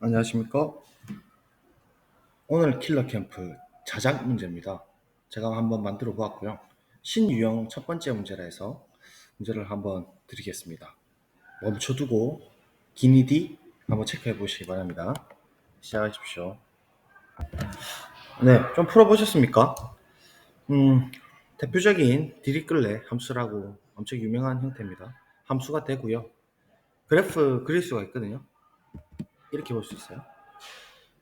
안녕하십니까? 오늘 킬러 캠프 자작 문제입니다. 제가 한번 만들어 보았고요. 신유형 첫 번째 문제라 해서 문제를 한번 드리겠습니다. 멈춰두고 기니디 한번 체크해 보시기 바랍니다. 시작하십시오. 네, 좀 풀어보셨습니까? 대표적인 디리끌레 함수라고 엄청 유명한 형태입니다. 함수가 되고요. 그래프 그릴 수가 있거든요. 이렇게 볼 수 있어요.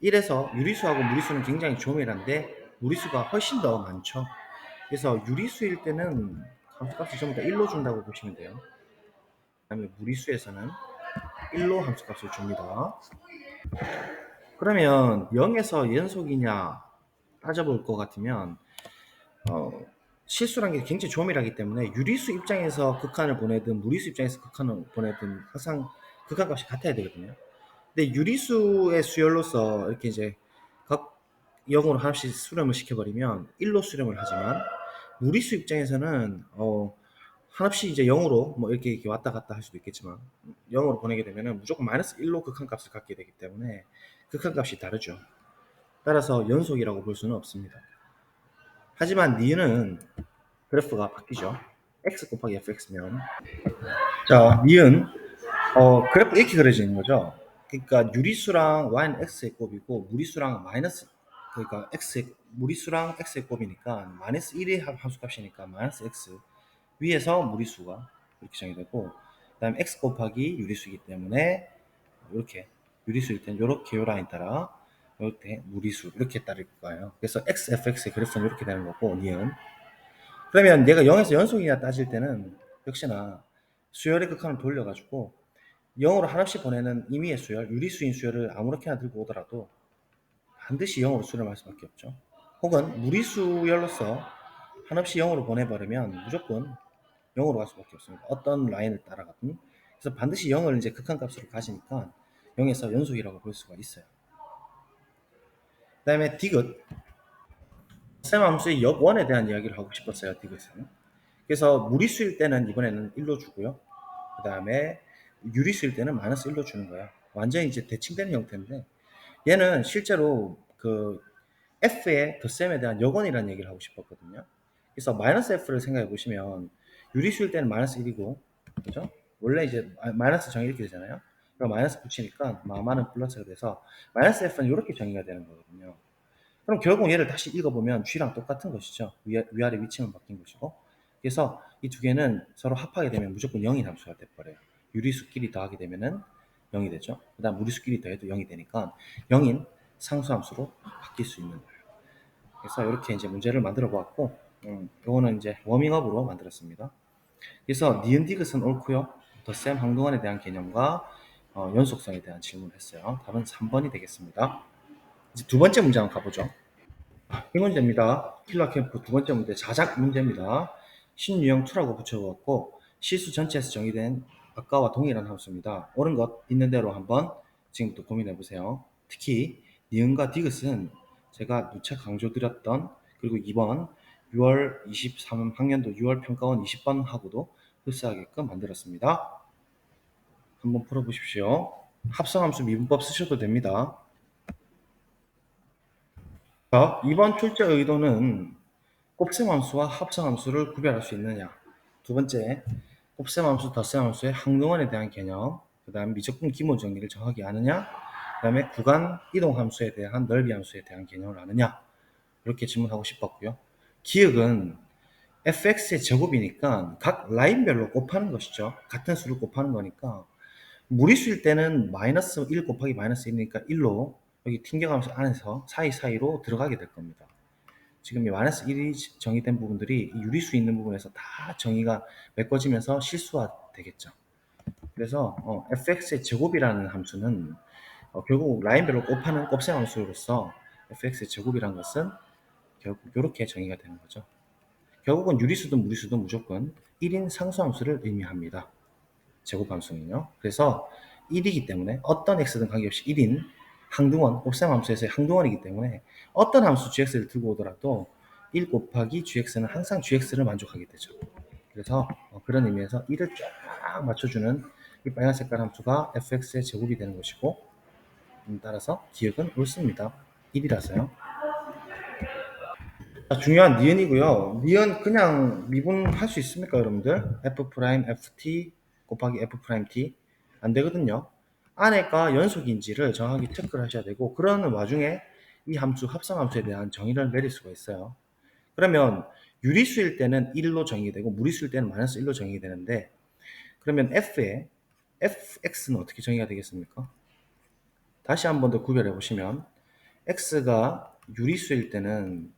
1에서 유리수하고 무리수는 굉장히 조밀한데 무리수가 훨씬 더 많죠. 그래서 유리수일 때는 함수값을 전부 다 1로 준다고 보시면 돼요. 그 다음에 무리수에서는 1로 함수값을 줍니다. 그러면 0에서 연속이냐 따져볼 것 같으면 실수란 게 굉장히 조밀하기 때문에 유리수 입장에서 극한을 보내든 무리수 입장에서 극한을 보내든 항상 극한값이 같아야 되거든요. 근데 유리수의 수열로서 이렇게 이제 각 0으로 하나씩 수렴을 시켜버리면 1로 수렴을 하지만 무리수 입장에서는 하나씩 이제 0으로 뭐 이렇게 왔다 갔다 할 수도 있겠지만 0으로 보내게 되면은 무조건 마이너스 1로 극한값을 갖게 되기 때문에 극한값이 다르죠. 따라서 연속이라고 볼 수는 없습니다. 하지만 니은은 그래프가 바뀌죠. x 곱하기 fx면 자 니은 그래프 이렇게 그려지는 거죠. 그러니까 유리수랑 y는 x의 곱이고 무리수랑 마이너스 그러니까 무리수랑 x의 곱이니까 마이너스 1의 함수값이니까 마이너스 x 위에서 무리수가 이렇게 정의되고 그다음에 x 곱하기 유리수이기 때문에 이렇게 유리수일 때는 이렇게 요 라인 따라 이렇게 무리수 이렇게 따를 거예요. 그래서 x, fx의 그래프는 이렇게 되는 거고 니은 그러면 얘가 0에서 연속이냐 따질 때는 역시나 수열의 극한을 돌려가지고 0으로 한없이 보내는 임의의 수열, 유리수인 수열을 아무렇게나 들고 오더라도 반드시 0으로 수렴할 수밖에 없죠. 혹은 무리수열로서 한없이 0으로 보내버리면 무조건 0으로 갈 수밖에 없습니다. 어떤 라인을 따라가든. 그래서 반드시 0을 이제 극한값으로 가지니까 0에서 연속이라고 볼 수가 있어요. 그 다음에 디귿. 셈 함수의 역원에 대한 이야기를 하고 싶었어요. 디귿은. 그래서 무리수일 때는 이번에는 1로 주고요. 그 다음에 유리수일 때는 마이너스 1로 주는 거예요. 완전히 이제 대칭되는 형태인데 얘는 실제로 그 F의 덧셈에 대한 역원이라는 얘기를 하고 싶었거든요. 그래서 마이너스 F를 생각해 보시면 유리수일 때는 마이너스 1이고 그죠? 원래 이제 마이너스 정의 이렇게 되잖아요. 그럼 마이너스 붙이니까 마마는 플러스가 돼서 마이너스 F는 이렇게 정의가 되는 거거든요. 그럼 결국 얘를 다시 읽어보면 G랑 똑같은 것이죠. 위아래 위치만 바뀐 것이고. 그래서 이 두 개는 서로 합하게 되면 무조건 0인 함수가 돼버려요. 유리수끼리 더하게 되면은 0이 되죠. 그 다음 무리수끼리 더해도 0이 되니까 0인 상수함수로 바뀔 수 있는 거예요. 그래서 이렇게 이제 문제를 만들어 보았고, 요거는 이제 워밍업으로 만들었습니다. 그래서 니은 디귿은 옳고요. 덧셈 항동원에 대한 개념과 연속성에 대한 질문을 했어요. 답은 3번이 되겠습니다. 이제 두 번째 문제 한번 가보죠. 이 문제입니다. 킬러 캠프 두 번째 문제 자작 문제입니다. 신유형 2라고 붙여보았고 실수 전체에서 정의된 아까와 동일한 함수입니다. 옳은 것 있는 대로 한번 지금부터 고민해 보세요. 특히 니은과 디귿은 제가 누차 강조드렸던 그리고 이번 6월 23학년도 6월 평가원 20번 하고도 흡사하게끔 만들었습니다. 한번 풀어보십시오. 합성함수 미분법 쓰셔도 됩니다. 자, 이번 출제 의도는 곱셈함수와 합성함수를 구별할 수 있느냐. 두 번째, 곱셈함수, 덧셈함수의 항등원에 대한 개념. 그 다음 미적분 기본 정리를 정확히 아느냐. 그 다음에 구간 이동함수에 대한 넓이함수에 대한 개념을 아느냐. 이렇게 질문하고 싶었고요. 기억은 fx의 제곱이니까 각 라인별로 곱하는 것이죠. 같은 수를 곱하는 거니까 무리수일 때는 마이너스 1 곱하기 마이너스 1이니까 1로 여기 튕겨가면서 안에서 사이사이로 들어가게 될 겁니다. 지금 이 마이너스 1이 정의된 부분들이 유리수 있는 부분에서 다 정의가 메꿔지면서 실수화 되겠죠. 그래서 fx의 제곱이라는 함수는 결국 라인별로 곱하는 곱셈 함수로서 fx의 제곱이라는 것은 결국 이렇게 정의가 되는 거죠. 결국은 유리수든 무리수든 무조건 1인 상수함수를 의미합니다. 제곱함수는요. 그래서 1이기 때문에 어떤 x든 관계없이 1인 항등원, 곱셈함수에서의 항등원이기 때문에 어떤 함수 gx를 들고 오더라도 1 곱하기 gx는 항상 gx를 만족하게 되죠. 그래서 그런 의미에서 1을 쫙 맞춰주는 이 빨간 색깔 함수가 fx의 제곱이 되는 것이고 따라서 기억은 옳습니다. 1이라서요. 중요한 니은이고요. 니은 그냥 미분할 수 있습니까, 여러분들? f 프라임 ft 곱하기 f 프라임 t 안 되거든요. 안에가 연속인지를 정확히 체크를 하셔야 되고, 그러는 와중에 이 함수 합성함수에 대한 정의를 내릴 수가 있어요. 그러면 유리수일 때는 1로 정의되고 무리수일 때는 마이너스 1로 정의되는데, 그러면 f의 fx는 어떻게 정의가 되겠습니까? 다시 한 번 더 구별해 보시면 x가 유리수일 때는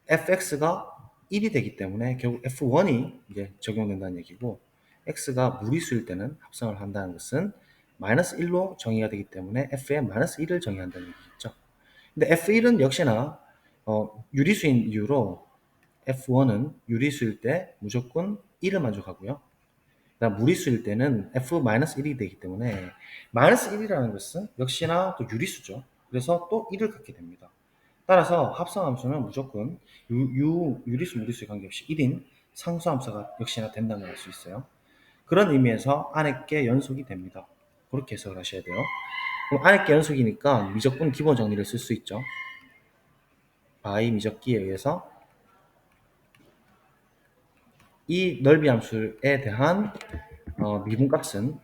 fx가 1이 되기 때문에 결국 f1이 이제 적용된다는 얘기고, x가 무리수일 때는 합성을 한다는 것은 마이너스 1로 정의가 되기 때문에 f의 마이너스 1을 정의한다는 얘기겠죠. 근데 f1은 역시나 유리수인 이유로 f1은 유리수일 때 무조건 1을 만족하고요. 그다음 무리수일 때는 f-1이 되기 때문에 마이너스 1이라는 것은 역시나 또 유리수죠. 그래서 또 1을 갖게 됩니다. 따라서 합성함수는 무조건 유리수, 무리수에 관계없이 1인 상수함수가 역시나 된다는 걸 알 수 있어요. 그런 의미에서 안에 게 연속이 됩니다. 그렇게 해석을 하셔야 돼요. 그럼 안에 게 연속이니까 미적분 기본 정리를 쓸 수 있죠. 바이 미적기에 의해서 이 넓이 함수에 대한 미분값은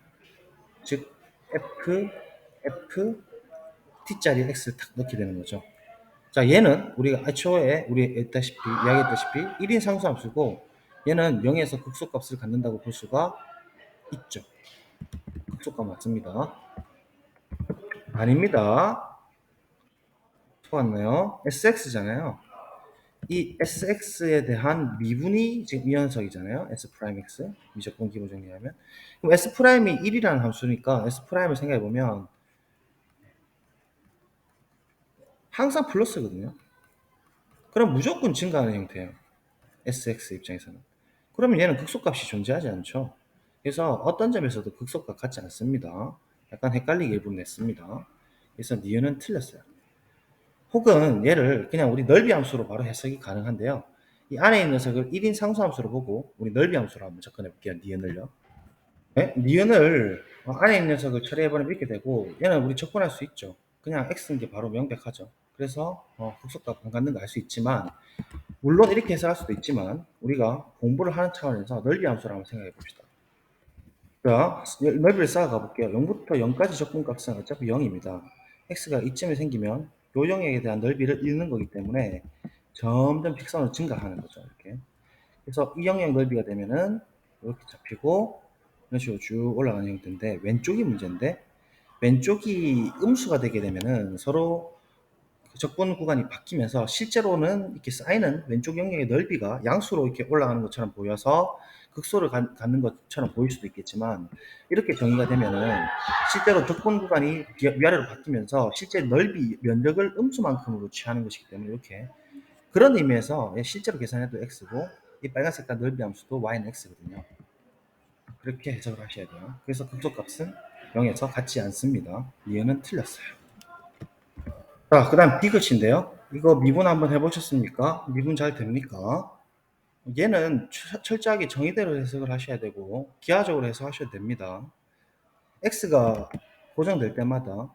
즉 t자리에 x를 탁 넣게 되는 거죠. 자, 얘는 우리가 애초에 이야기했다시피 1인 상수함수고, 얘는 0에서 극소값을 갖는다고 볼 수가 있죠. 극소값 맞습니다. 아닙니다. 속았나요? sx잖아요. 이 sx에 대한 미분이 지금 이 녀석이잖아요. s'(x) 미적분 기본 정리하면, 그럼 s'이 1이라는 함수니까 s'을 생각해 보면 항상 플러스거든요. 그럼 무조건 증가하는 형태예요. sx 입장에서는. 그러면 얘는 극소값이 존재하지 않죠. 그래서 어떤 점에서도 극소값 같지 않습니다. 약간 헷갈리게 일부 냈습니다. 그래서 니은은 틀렸어요. 혹은 얘를 그냥 우리 넓이 함수로 바로 해석이 가능한데요. 이 안에 있는 녀석을 1인 상수함수로 보고 우리 넓이 함수로 한번 접근해 볼게요. 니은을요. 네? 니은을 안에 있는 녀석을 처리해버리면 이렇게 되고, 얘는 우리 접근할 수 있죠. 그냥 x인 게 바로 명백하죠. 그래서 극소값 안 갖는 거 알 수 있지만, 물론 이렇게 해석할 수도 있지만 우리가 공부를 하는 차원에서 넓이 함수를 한번 생각해 봅시다. 자, 넓이를 쌓아가 볼게요. 0부터 0까지 적분값은 어차피 0입니다. x가 이쯤에 생기면 요 0에 대한 넓이를 잃는 거기 때문에 점점 픽선으로 증가하는 거죠. 이렇게. 그래서 이 영역 넓이가 되면은 이렇게 잡히고 이런 식으로 쭉 올라가는 형태인데, 왼쪽이 문제인데, 왼쪽이 음수가 되게 되면은 서로 적분 구간이 바뀌면서 실제로는 이렇게 쌓이는 왼쪽 영역의 넓이가 양수로 이렇게 올라가는 것처럼 보여서 극소를 갖는 것처럼 보일 수도 있겠지만, 이렇게 정의가 되면은 실제로 적분 구간이 위아래로 바뀌면서 실제 넓이 면적을 음수만큼으로 취하는 것이기 때문에, 이렇게 그런 의미에서 실제로 계산해도 x고 이 빨간 색깔 넓이 함수도 y는 x거든요. 그렇게 해석을 하셔야 돼요. 그래서 극소값은 0에서 같지 않습니다. 이해는 틀렸어요. 자, 그 다음 디귿인데요. 이거 미분 한번 해보셨습니까? 미분 잘 됩니까? 얘는 철저하게 정의대로 해석을 하셔야 되고 기하적으로 해석하셔야 됩니다. x가 고정될 때마다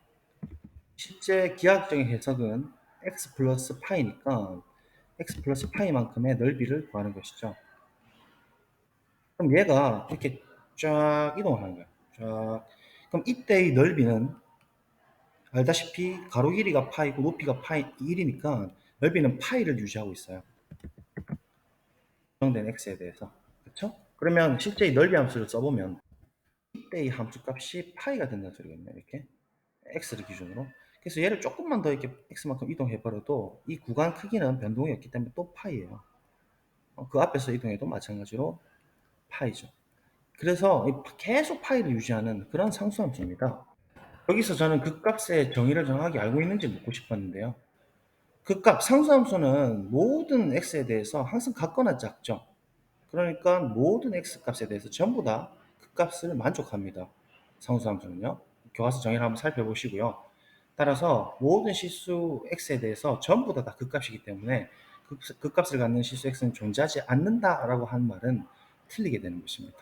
실제 기하학적인 해석은 x 플러스 파이니까 x 플러스 파이만큼의 넓이를 구하는 것이죠. 그럼 얘가 이렇게 쫙 이동을 하는 거예요. 쫙. 그럼 이때의 넓이는 알다시피 가로 길이가 파이고 높이가 파이 1이니까 넓이는 파이를 유지하고 있어요. 고정된 x에 대해서. 그렇죠? 그러면 실제 이 넓이 함수를 써보면 이때의 함수 값이 파이가 된다는 소리겠네요. 이렇게 x를 기준으로. 그래서 얘를 조금만 더 이렇게 x만큼 이동해버려도 이 구간 크기는 변동이 없기 때문에 또 파이예요. 그 앞에서 이동해도 마찬가지로 파이죠. 그래서 계속 파이를 유지하는 그런 상수함수입니다. 여기서 저는 그 값의 정의를 정확히 알고 있는지 묻고 싶었는데요. 그 값, 상수함수는 모든 x에 대해서 항상 같거나 작죠. 그러니까 모든 x 값에 대해서 전부 다 그 값을 만족합니다. 상수함수는요. 교과서 정의를 한번 살펴보시고요. 따라서 모든 실수 x에 대해서 전부 다 그 값이기 때문에 그 값을 갖는 실수 x는 존재하지 않는다라고 하는 말은 틀리게 되는 것입니다.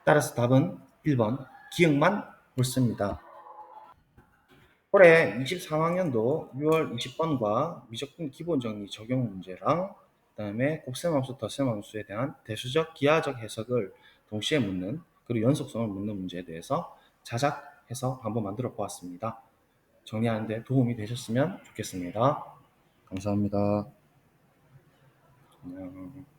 따라서 답은 1번 기억만 옳습니다. 올해 23학년도 6월 20번과 미적분 기본정리 적용 문제랑 그다음에 곱셈함수, 덧셈함수에 대한 대수적, 기하적 해석을 동시에 묻는 그리고 연속성을 묻는 문제에 대해서 자작해서 한번 만들어 보았습니다. 정리하는 데 도움이 되셨으면 좋겠습니다. 감사합니다. 안녕.